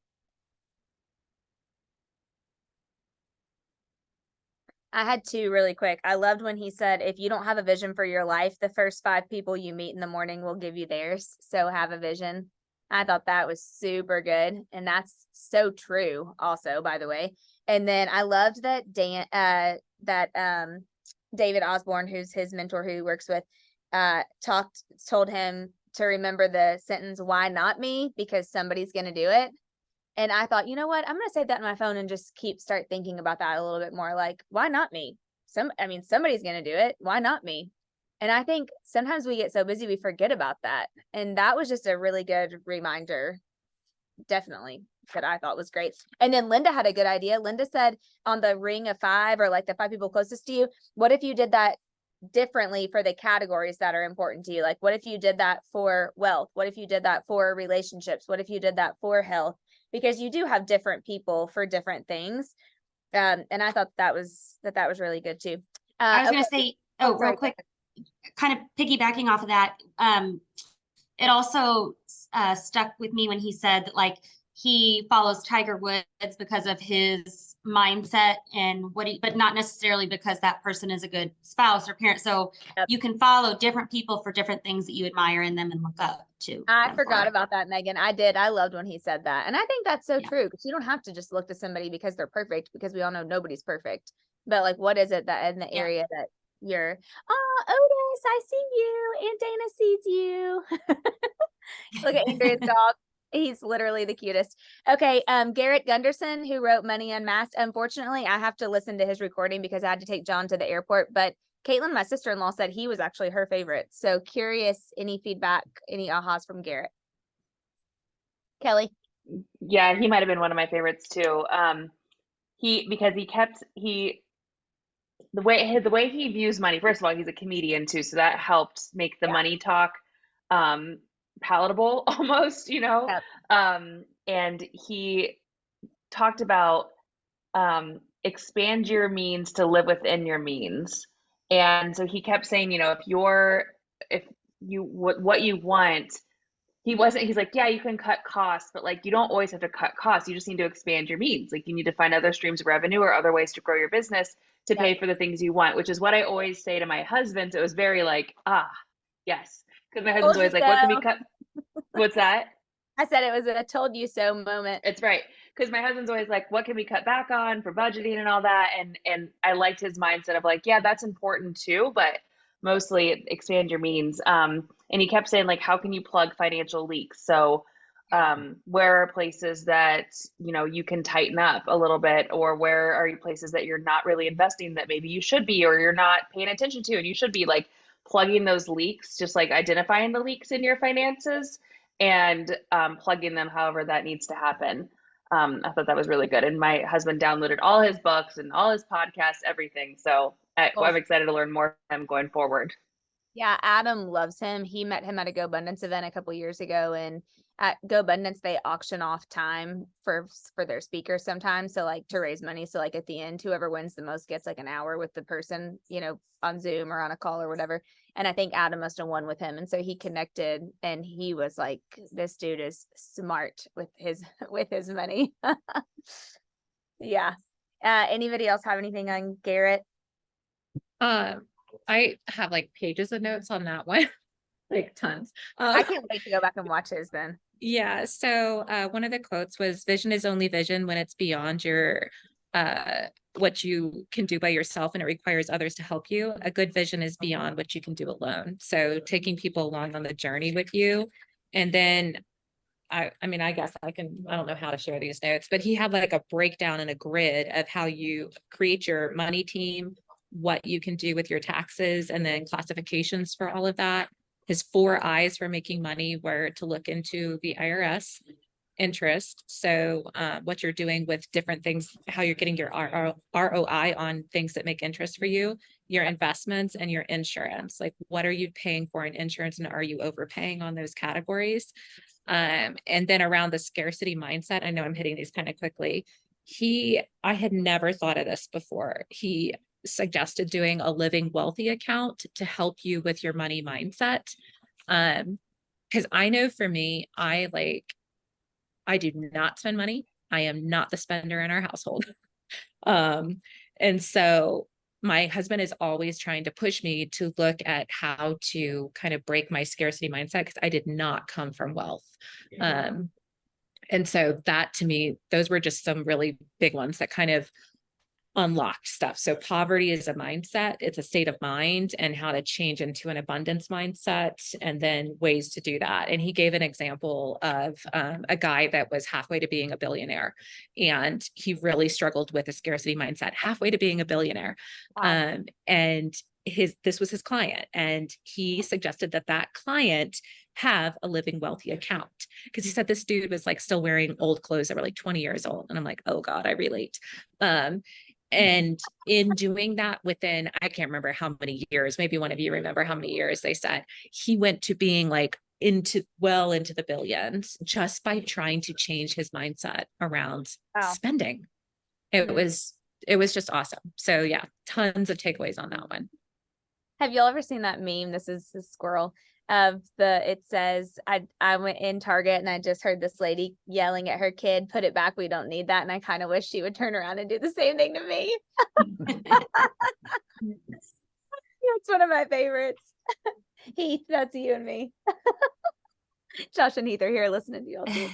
I had 2 really quick. I loved when he said, if you don't have a vision for your life, the first 5 people you meet in the morning will give you theirs. So have a vision. I thought that was super good. And that's so true also, by the way. And then I loved that David Osborne, who's his mentor who he works with, told him to remember the sentence, why not me? Because somebody's going to do it. And I thought, you know what? I'm going to save that in my phone and just start thinking about that a little bit more. Like, why not me? Somebody's going to do it. Why not me? And I think sometimes we get so busy, we forget about that. And that was just a really good reminder. Definitely, that I thought was great. And then Linda had a good idea. Linda said on the ring of 5, or like the 5 people closest to you, what if you did that differently for the categories that are important to you? Like, what if you did that for wealth? What if you did that for relationships? What if you did that for health? Because you do have different people for different things. And I thought that was really good too. I was going to say, real quick, kind of piggybacking off of that. It also stuck with me when he said that, like, he follows Tiger Woods because of his mindset and but not necessarily because that person is a good spouse or parent. So you can follow different people for different things that you admire in them and look up to. I forgot about that, Megan. I did. I loved when he said that. And I think that's so true, because you don't have to just look to somebody because they're perfect, because we all know nobody's perfect. but like, what is it that in the Yeah. area that you're, oh, Otis, I see you. Aunt Dana sees you. Look at Andrea's dog. He's literally the cutest. Okay, Garrett Gunderson, who wrote Money Unmasked. Unfortunately, I have to listen to his recording because I had to take John to the airport. But Caitlin, my sister-in-law, said he was actually her favorite. So curious, any feedback, any ahas from Garrett? Kelly? Yeah, he might have been one of my favorites too. Because the way he views money. First of all, he's a comedian too, so that helped make the Yeah. money talk palatable almost, Yep. And he talked about expand your means to live within your means. And so he kept saying, if you what you want, he's like, yeah, you can cut costs, but like you don't always have to cut costs. You just need to expand your means. Like you need to find other streams of revenue or other ways to grow your business to Yep. pay for the things you want, which is what I always say to my husband. So it was very like, yes. Because my husband's Told you always like, what can we so. cut? What's that? I said it was a told you so moment. It's right. Because my husband's always like, what can we cut back on for budgeting and all that? And I liked his mindset of like, yeah, that's important too, but mostly expand your means. And he kept saying like, how can you plug financial leaks? So where are places that, you can tighten up a little bit, or where are you places that you're not really investing that maybe you should be, or you're not paying attention to, and you should be like plugging those leaks, just like identifying the leaks in your finances and plugging them however that needs to happen. I thought that was really good. And my husband downloaded all his books and all his podcasts, everything. So Cool. I'm excited to learn more from him going forward. Yeah, Adam loves him. He met him at a GoBundance event a couple years ago, and at GoBundance they auction off time for their speakers sometimes, so like to raise money. So like at the end, whoever wins the most gets like an hour with the person, on Zoom or on a call or whatever. And I think Adam must have won with him, and so he connected, and he was like, "This dude is smart with his money." Yeah. Anybody else have anything on Garrett? I have like pages of notes on that one, like tons. I can't wait to go back and watch his then. Yeah. So one of the quotes was, vision is only vision when it's beyond your what you can do by yourself and it requires others to help you. A good vision is beyond what you can do alone. So taking people along on the journey with you. And then I guess I don't know how to share these notes, but he had like a breakdown and a grid of how you create your money team, what you can do with your taxes, and then classifications for all of that. His 4 eyes for making money were to look into the IRS, interest. So what you're doing with different things, how you're getting your ROI on things that make interest for you, your investments, and your insurance. Like what are you paying for in insurance, and are you overpaying on those categories? And then around the scarcity mindset, I know I'm hitting these kind of quickly. I had never thought of this before. He suggested doing a living wealthy account to help you with your money mindset. Because I know for me, I do not spend money. I am not the spender in our household. And so my husband is always trying to push me to look at how to kind of break my scarcity mindset, because I did not come from wealth. And so that to me, those were just some really big ones that kind of unlocked stuff. So poverty is a mindset, it's a state of mind, and how to change into an abundance mindset, and then ways to do that. And he gave an example of a guy that was halfway to being a billionaire, and he really struggled with a scarcity mindset halfway to being a billionaire. Wow. And this was his client, and he suggested that client have a living wealthy account, because he said this dude was like still wearing old clothes that were like 20 years old. And I'm like, oh God, I relate. And in doing that, within, I can't remember how many years, maybe one of you remember how many years, they said he went to being like into the billions just by trying to change his mindset around spending. It was just awesome. So yeah, tons of takeaways on that one. Have y'all ever seen that meme? This is the squirrel it says, I went in Target and I just heard this lady yelling at her kid, "Put it back, we don't need that." And I kind of wish she would turn around and do the same thing to me. It's one of my favorites. Heath, that's you and me. Josh and Heath are here listening to y'all too.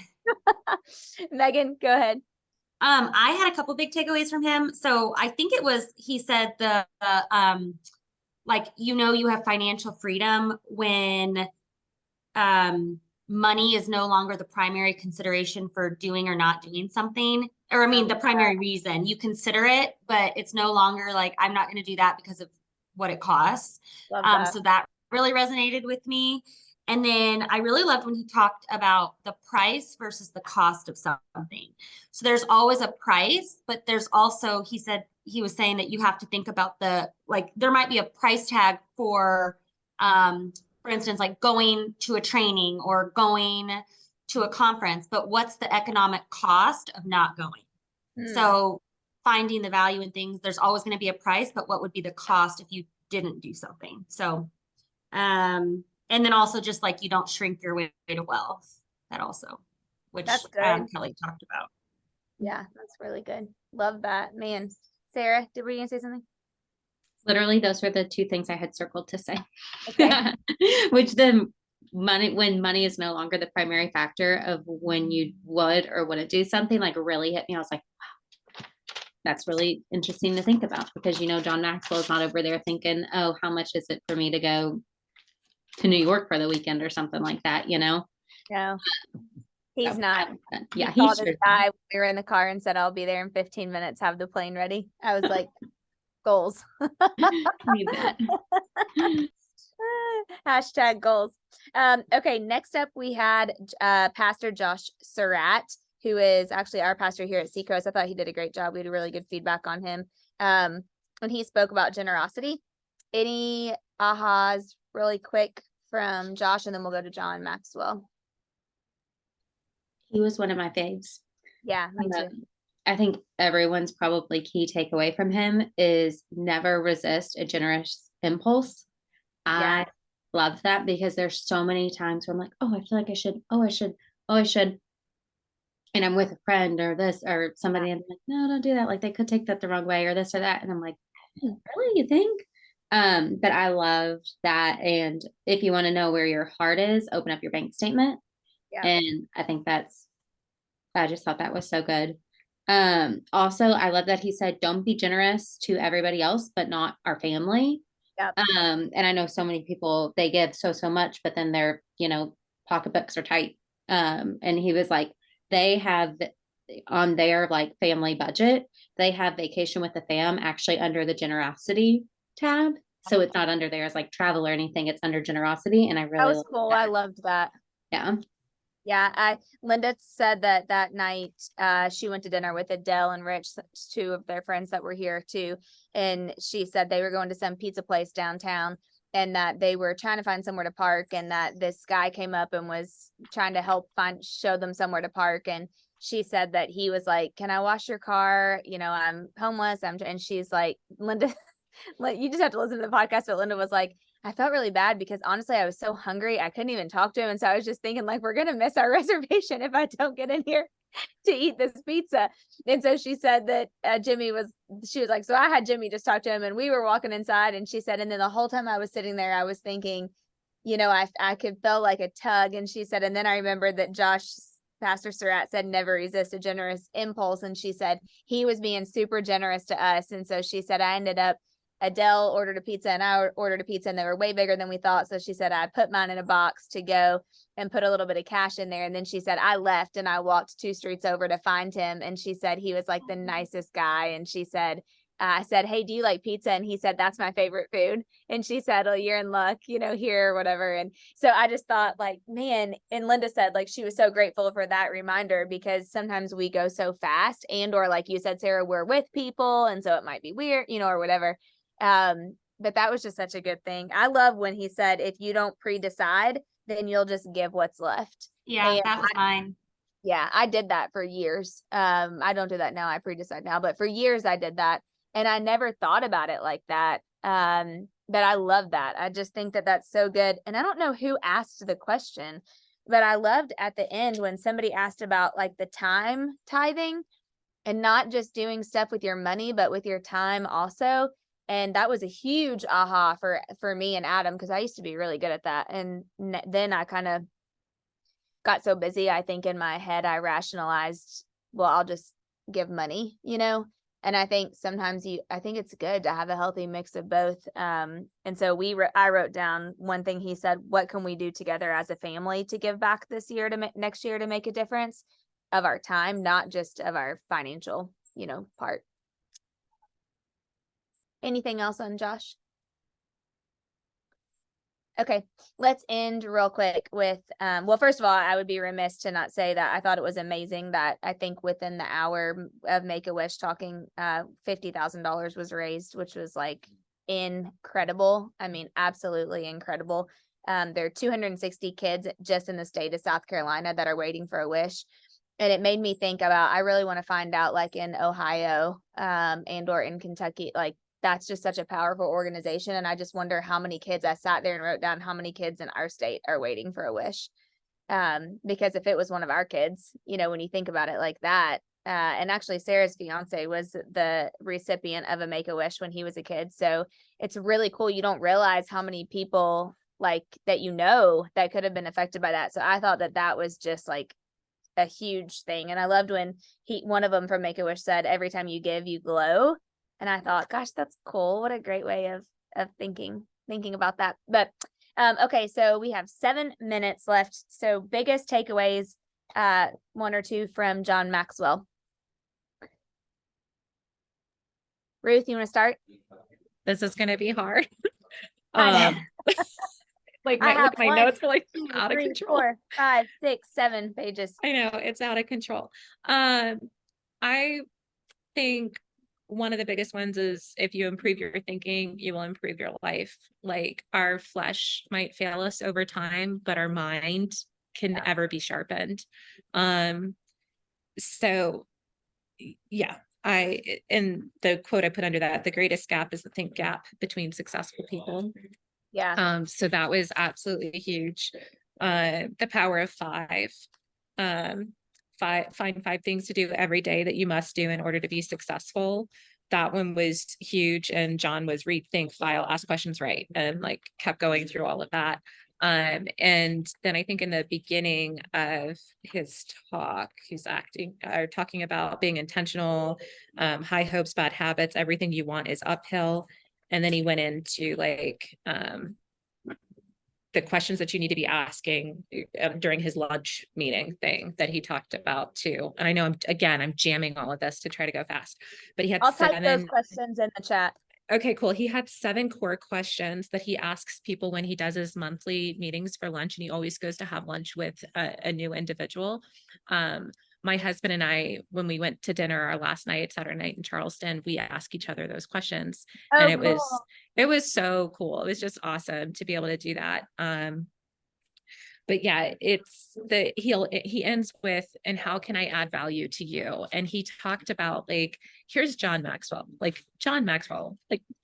Megan, go ahead. I had a couple big takeaways from him. So I think it was, he said like, you have financial freedom when money is no longer the primary consideration for doing or not doing something. Or I mean, the primary reason you consider it, but it's no longer like, I'm not going to do that because of what it costs. Love that. So that really resonated with me. And then I really loved when he talked about the price versus the cost of something. So there's always a price, but there's also, he was saying that you have to think about there might be a price tag for instance, like going to a training or going to a conference, but what's the economic cost of not going? So finding the value in things, there's always going to be a price, but what would be the cost if you didn't do something? So, and then also just like you don't shrink your way to wealth, that also, which That's good. Kelly talked about. Yeah, that's really good. Love that. Man, Sarah, were you gonna say something? Literally, those were the two things I had circled to say. Okay. Which when money is no longer the primary factor of when you would or wouldn't do something, like really hit me. I was like, wow, that's really interesting to think about, because John Maxwell is not over there thinking, oh, how much is it for me to go to New York for the weekend or something like that, No, he's So, not. Yeah, He called sure this guy when we were in the car and said, I'll be there in 15 minutes, have the plane ready. I was like, goals. You bet. Hashtag goals. Okay, next up we had Pastor Josh Surratt, who is actually our pastor here at Seacoast. I thought he did a great job. We had really good feedback on him. When he spoke about generosity. Any ahas really quick from Josh, and then we'll go to John Maxwell. He was one of my faves. Yeah, me too. I think everyone's probably key takeaway from him is never resist a generous impulse. Yeah. I love that, because there's so many times where I'm like, oh, I feel like I should, oh, I should, oh, I should. And I'm with a friend or this or somebody, and I'm like, no, don't do that. Like they could take that the wrong way or this or that. And I'm like, really, you think? But I loved that. And if you want to know where your heart is, open up your bank statement. Yeah. And I think I just thought that was so good. Also, I love that he said, don't be generous to everybody else, but not our family. Yep. And I know so many people, they give so much, but then their, pocketbooks are tight. And he was like, they have on their like family budget, they have vacation with the fam actually under the generosity tab. So it's not under there as like travel or anything. It's under generosity. And I really That was cool. that. I loved that. Yeah. Yeah, Linda said that night she went to dinner with Adele and Rich, two of their friends that were here too, and she said they were going to some pizza place downtown, and that they were trying to find somewhere to park, and that this guy came up and was trying to help show them somewhere to park, and she said that he was like, "Can I wash your car? I'm homeless." And she's like, Linda, you just have to listen to the podcast, but Linda was like, I felt really bad because honestly, I was so hungry. I couldn't even talk to him. And so I was just thinking like, we're going to miss our reservation if I don't get in here to eat this pizza. And so she said that she was like, so I had Jimmy just talk to him, and we were walking inside, and she said, and then the whole time I was sitting there, I was thinking, I could feel like a tug. And she said, and then I remembered that Pastor Surratt said, never resist a generous impulse. And she said, he was being super generous to us. And so she said, Adele ordered a pizza and I ordered a pizza, and they were way bigger than we thought. So she said, I put mine in a box to go and put a little bit of cash in there. And then she said, I left and I walked 2 streets over to find him. And she said, he was like the nicest guy. And she said, I said, hey, do you like pizza? And he said, that's my favorite food. And she said, oh, you're in luck, here or whatever. And so I just thought like, man, and Linda said like, she was so grateful for that reminder, because sometimes we go so fast, and, or like you said, Sarah, we're with people. And so it might be weird, or whatever. But that was just such a good thing. I love when he said, if you don't pre-decide, then you'll just give what's left. Yeah, And that was mine. Yeah, I did that for years. I don't do that now. I pre-decide now, but for years I did that, and I never thought about it like that. But I love that. I just think that that's so good. And I don't know who asked the question, but I loved at the end when somebody asked about like the time tithing, and not just doing stuff with your money, but with your time also. And that was a huge aha for me and Adam, because I used to be really good at that. And then I kind of got so busy, I think in my head, I rationalized, well, I'll just give money, you know? And I think sometimes I think it's good to have a healthy mix of both. And so I wrote down one thing he said, what can we do together as a family to give back this year next year to make a difference of our time, not just of our financial, part. Anything else on Josh? Okay, let's end real quick with, well, first of all, I would be remiss to not say that I thought it was amazing that I think within the hour of Make-A-Wish talking, $50,000 was raised, which was like incredible. I mean, absolutely incredible. There are 260 kids just in the state of South Carolina that are waiting for a wish. And it made me think about, I really want to find out, like in Ohio, and or in Kentucky, like that's just such a powerful organization. And I just wonder how many kids, I sat there and wrote down how many kids in our state are waiting for a wish. Because if it was one of our kids, when you think about it like that, and actually Sarah's fiance was the recipient of a Make-A-Wish when he was a kid. So it's really cool. You don't realize how many people like that, that could have been affected by that. So I thought that was just like a huge thing. And I loved when one of them from Make-A-Wish said, every time you give, you glow. And I thought, gosh, that's cool. What a great way of thinking about that. But okay, so we have 7 minutes left. So biggest takeaways, 1 or 2 from John Maxwell. Ruth, you want to start? This is going to be hard. I know. Like I have my 1, notes are like 2, out of 3, control. 4, 5, 6, 7 pages. I know it's out of control. I think one of the biggest ones is if you improve your thinking, you will improve your life. Like our flesh might fail us over time, but our mind can ever be sharpened. So yeah, and the quote I put under that, the greatest gap is the think gap between successful people. Yeah. So that was absolutely huge. The power of 5. Find 5 things to do every day that you must do in order to be successful. That one was huge. And John was read, think, file, ask questions, right, and like kept going through all of that. And then I think in the beginning of his talk, he's talking about being intentional, high hopes, bad habits, everything you want is uphill. And then he went into like the questions that you need to be asking during his lunch meeting thing that he talked about too. And I know I'm jamming all of this to try to go fast, but he had I'll type 7 those questions in the chat. Okay, cool. He had 7 core questions that he asks people when he does his monthly meetings for lunch, and he always goes to have lunch with a new individual. My husband and I, when we went to dinner our last night, Saturday night in Charleston, we asked each other those questions. Oh, And cool. it was so cool. It was just awesome to be able to do that. But yeah, he ends with, and how can I add value to you? And he talked about like, here's John Maxwell, like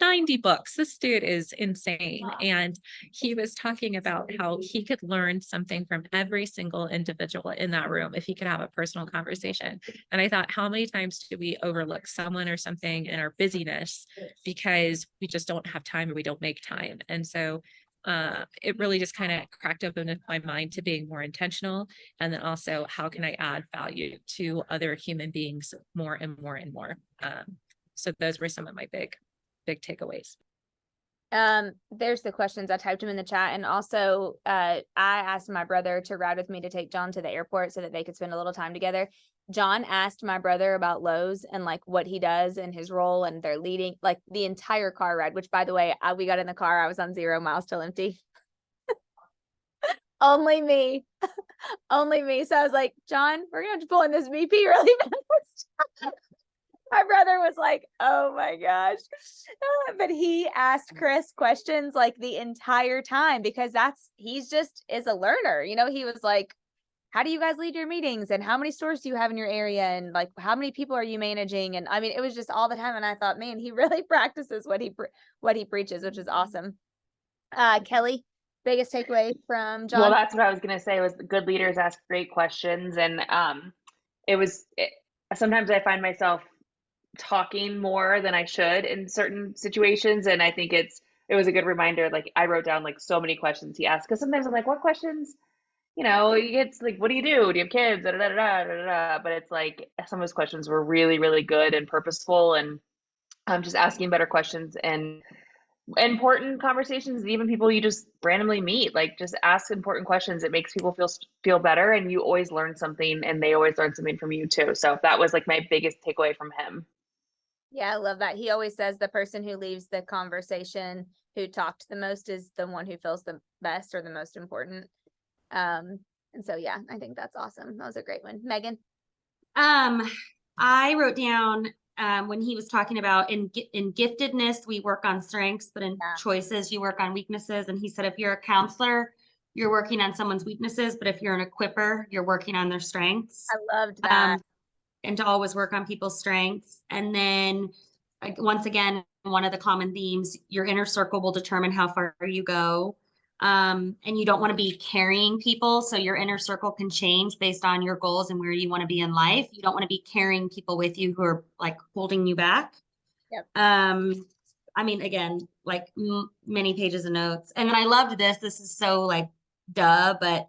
90 books. This dude is insane. And he was talking about how he could learn something from every single individual in that room if he could have a personal conversation. And I thought, how many times do we overlook someone or something in our busyness because we just don't have time or we don't make time? And so it really just kind of cracked open my mind to being more intentional. And then also, how can I add value to other human beings more and more and more? So those were some of my big takeaways. There's the questions. I typed them in the chat. And also, I asked my brother to ride with me to take John to the airport so that they could spend a little time together. John asked my brother about Lowe's and like what he does and his role, and they're leading like the entire car ride, which by the way, we got in the car, I was on 0 miles till empty. Only me. Only me. So I was like, John, we're gonna have to pull in this VP really fast. My brother was like, oh my gosh. But he asked Chris questions like the entire time because he's just is a learner. He was like, how do you guys lead your meetings? And how many stores do you have in your area? And like, how many people are you managing? And I mean, it was just all the time. And I thought, man, he really practices what he preaches, which is awesome. Kelly, biggest takeaway from John? Well, that's what I was going to say was good leaders ask great questions. And sometimes I find myself talking more than I should in certain situations. And I think it was a good reminder. Like I wrote down like so many questions he asked, because sometimes I'm like, what questions you know, it's like, what do you do? Do you have kids? Da, da, da, da, da, da. But it's like some of his questions were really, really good and purposeful, and just asking better questions and important conversations, and even people you just randomly meet. Like, just ask important questions. It makes people feel better, and you always learn something, and they always learn something from you too. So that was like my biggest takeaway from him. Yeah, I love that. He always says the person who leaves the conversation who talked the most is the one who feels the best or the most important. And so, yeah, I think that's awesome. That was a great one. Megan? I wrote down, when he was talking about in giftedness, we work on strengths, but in Yeah. choices, you work on weaknesses. And he said, if you're a counselor, you're working on someone's weaknesses, but if you're an equipper, you're working on their strengths. I loved that. And to always work on people's strengths. And then like, once again, one of the common themes, your inner circle will determine how far you go. And you don't want to be carrying people. So your inner circle can change based on your goals and where you want to be in life. You don't want to be carrying people with you who are like holding you back. Yep. I mean, again, like many pages of notes. And then I loved this. This is so like duh, but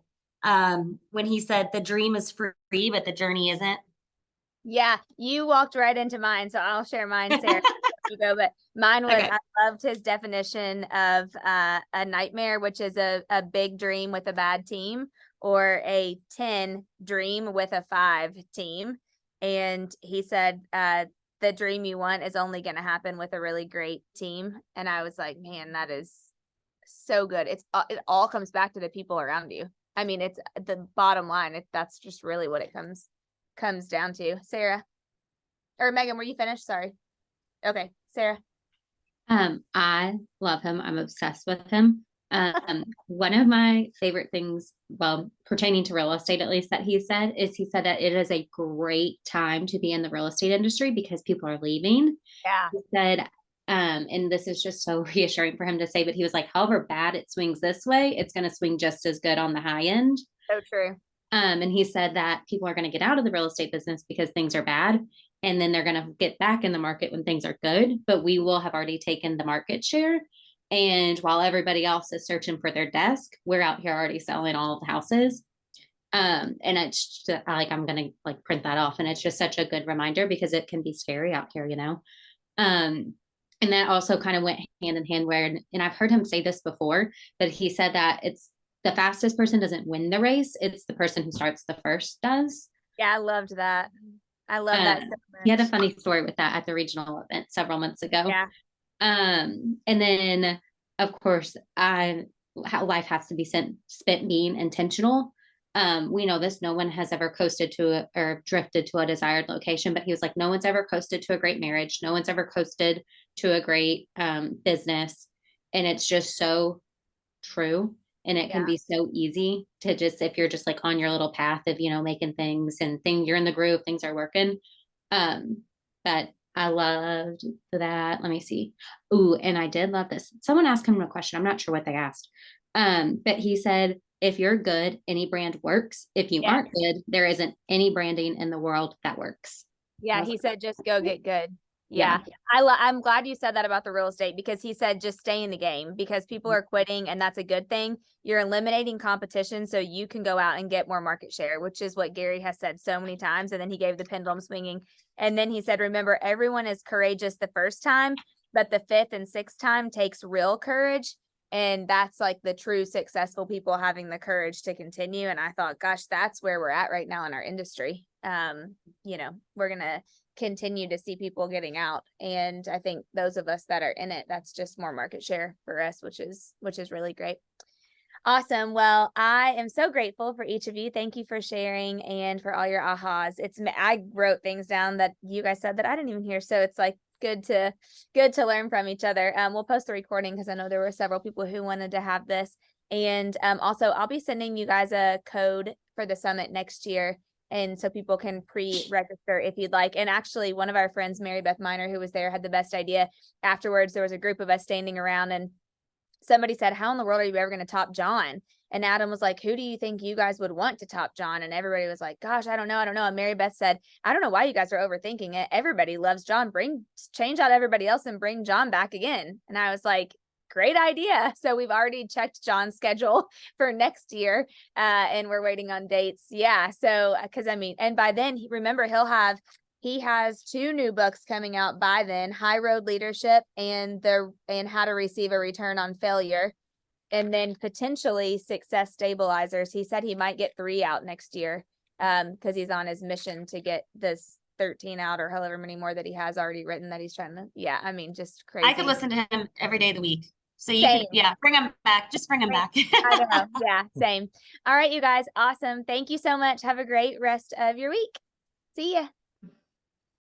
when he said the dream is free, but the journey isn't. Yeah, you walked right into mine, so I'll share mine, Sarah. You go, but mine was, Okay. I loved his definition of a nightmare, which is a big dream with a bad team, or a 10 dream with a 5 team. And he said, the dream you want is only going to happen with a really great team. And I was like, man, that is so good. It all comes back to the people around you. I mean, it's the bottom line. That's just really what it comes down to. Sarah or Megan, were you finished? Sorry. Okay, Sarah. I love him. I'm obsessed with him. One of my favorite things, well, pertaining to real estate, at least that he said that it is a great time to be in the real estate industry because people are leaving. Yeah. He said, and this is just so reassuring for him to say, but he was like, however bad it swings this way, it's going to swing just as good on the high end. So true. And he said that people are going to get out of the real estate business because things are bad. And then they're going to get back in the market when things are good. But we will have already taken the market share. And while everybody else is searching for their desk, we're out here already selling all of the houses. And it's just, like, I'm going to like print that off. And it's just such a good reminder because it can be scary out here, you know? And that also kind of went hand in hand where, and I've heard him say this before, but he said that it's the fastest person doesn't win the race. It's the person who starts the first does. Yeah, I loved that. I love that. So He had a much. funny story with that at the regional event several months ago. Yeah. And then of course, how life has to be spent being intentional. We know this, no one has ever coasted to or drifted to a desired location, but he was like, no one's ever coasted to a great marriage. No one's ever coasted to a great business. And it's just so true. And it can be so easy to just, if you're just like on your little path of, you know, making things and you're in the groove, things are working. But I loved that. Let me see. Ooh, and I did love this. Someone asked him a question. I'm not sure what they asked. But he said, if you're good, any brand works. If you aren't good, there isn't any branding in the world that works. Yeah, he said, just go get good. Yeah. I'm glad you said that about the real estate, because he said just stay in the game, because people are quitting, and that's a good thing. You're eliminating competition so you can go out and get more market share, which is what Gary has said so many times. And then he gave the pendulum swinging. And then he said, remember, everyone is courageous the first time, but the 5th and 6th time takes real courage. And that's like the true successful people having the courage to continue. And I thought, gosh, that's where we're at right now in our industry. You know, we're going to continue to see people getting out. And I think those of us that are in it, that's just more market share for us, which is really great. Awesome. Well, I am so grateful for each of you. Thank you for sharing and for all your ahas. I wrote things down that you guys said that I didn't even hear. So it's like good to learn from each other. We'll post the recording because I know there were several people who wanted to have this. And also I'll be sending you guys a code for the summit next year. And so people can pre-register if you'd like. And actually, one of our friends, Mary Beth Miner, who was there, had the best idea. Afterwards, there was a group of us standing around, and somebody said, how in the world are you ever going to top John? And Adam was like, who do you think you guys would want to top John? And everybody was like, gosh, I don't know. And Mary Beth said, I don't know why you guys are overthinking it. Everybody loves John. Change out everybody else and bring John back again. And I was like, great idea. So we've already checked John's schedule for next year, and we're waiting on dates. Yeah. So, cause I mean, and by then remember he has 2 new books coming out by then, High Road Leadership and How to Receive a Return on Failure. And then potentially Success Stabilizers. He said he might get 3 out next year, cause he's on his mission to get this 13 out or however many more that he has already written that he's trying to, yeah, I mean, just crazy. I could listen to him every day of the week. So you Same. could, yeah, bring him back. Just bring him back. I know. Yeah, same. All right, you guys. Awesome. Thank you so much. Have a great rest of your week. See ya.